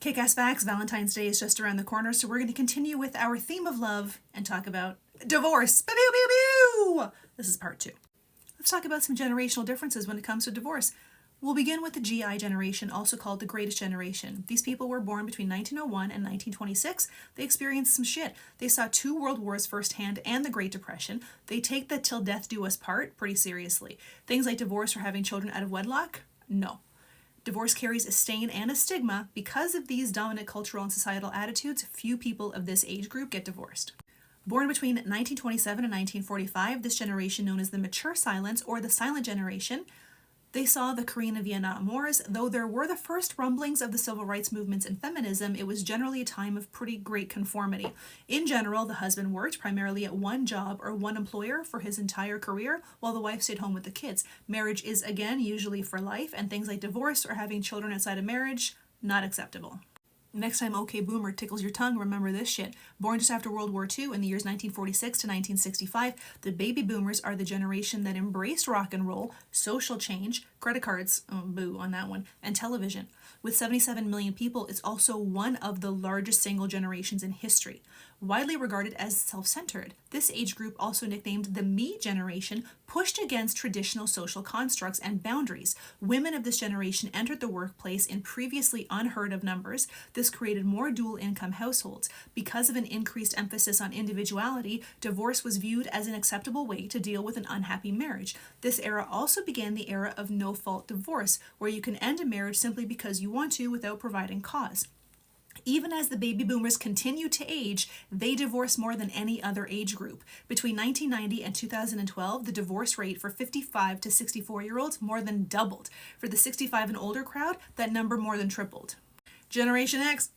Kick-ass facts, Valentine's Day is just around the corner, so we're going to continue with our theme of love and talk about divorce. Pew, pew, pew, pew! This is part 2. Let's talk about some generational differences when it comes to divorce. We'll begin with the GI generation, also called the Greatest Generation. These people were born between 1901 and 1926. They experienced some shit. They saw 2 world wars firsthand and the Great Depression. They take the till death do us part pretty seriously. Things like divorce or having children out of wedlock? No. Divorce carries a stain and a stigma. Because of these dominant cultural and societal attitudes, few people of this age group get divorced. Born between 1927 and 1945, this generation known as the Mature Silence or the Silent Generation, they saw the Korean and Vietnam Wars. Though there were the first rumblings of the civil rights movements and feminism, it was generally a time of pretty great conformity. In general, the husband worked primarily at one job or one employer for his entire career, while the wife stayed home with the kids. Marriage is, again, usually for life, and things like divorce or having children outside of marriage, not acceptable. Next time OK Boomer tickles your tongue, remember this shit. Born just after World War II in the years 1946 to 1965, the baby boomers are the generation that embraced rock and roll, social change, credit cards, oh, boo on that one, and television. With 77 million people, it's also one of the largest single generations in history. Widely regarded as self-centered, this age group, also nicknamed the Me generation, pushed against traditional social constructs and boundaries. Women of this generation entered the workplace in previously unheard of numbers. This created more dual-income households. Because of an increased emphasis on individuality, divorce was viewed as an acceptable way to deal with an unhappy marriage. This era also began the era of no-fault divorce, where you can end a marriage simply because you want to without providing cause. Even as the baby boomers continue to age, they divorce more than any other age group. Between 1990 and 2012, the divorce rate for 55 to 64-year-olds more than doubled. For the 65 and older crowd, that number more than tripled. Generation X,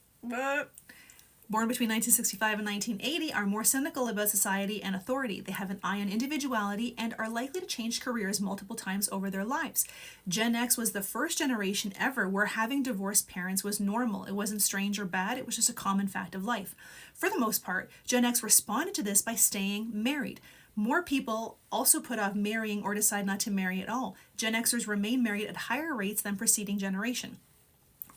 born between 1965 and 1980, are more cynical about society and authority. They have an eye on individuality and are likely to change careers multiple times over their lives. Gen X was the first generation ever where having divorced parents was normal. It wasn't strange or bad, it was just a common fact of life. For the most part, Gen X responded to this by staying married. More people also put off marrying or decide not to marry at all. Gen Xers remain married at higher rates than preceding generation.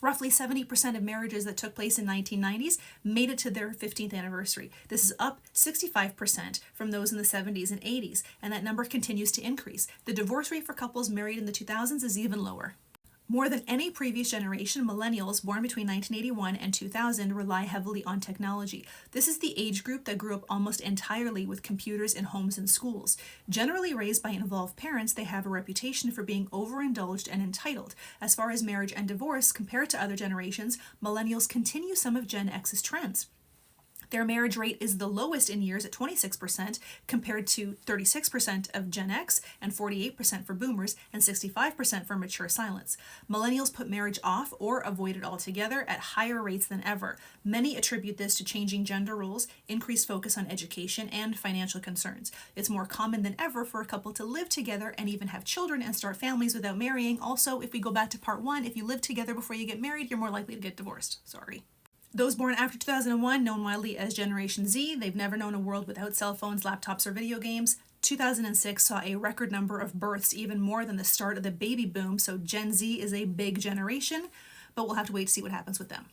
Roughly 70% of marriages that took place in 1990s made it to their 15th anniversary. This is up 65% from those in the 70s and 80s, and that number continues to increase. The divorce rate for couples married in the 2000s is even lower. More than any previous generation, millennials born between 1981 and 2000 rely heavily on technology. This is the age group that grew up almost entirely with computers in homes and schools. Generally raised by involved parents, they have a reputation for being overindulged and entitled. As far as marriage and divorce, compared to other generations, millennials continue some of Gen X's trends. Their marriage rate is the lowest in years at 26%, compared to 36% of Gen X and 48% for boomers and 65% for Mature Silence. Millennials put marriage off or avoid it altogether at higher rates than ever. Many attribute this to changing gender roles, increased focus on education, and financial concerns. It's more common than ever for a couple to live together and even have children and start families without marrying. Also, if we go back to part 1, if you live together before you get married, you're more likely to get divorced. Sorry. Those born after 2001, known widely as Generation Z, they've never known a world without cell phones, laptops, or video games. 2006 saw a record number of births, even more than the start of the baby boom, so Gen Z is a big generation, but we'll have to wait to see what happens with them.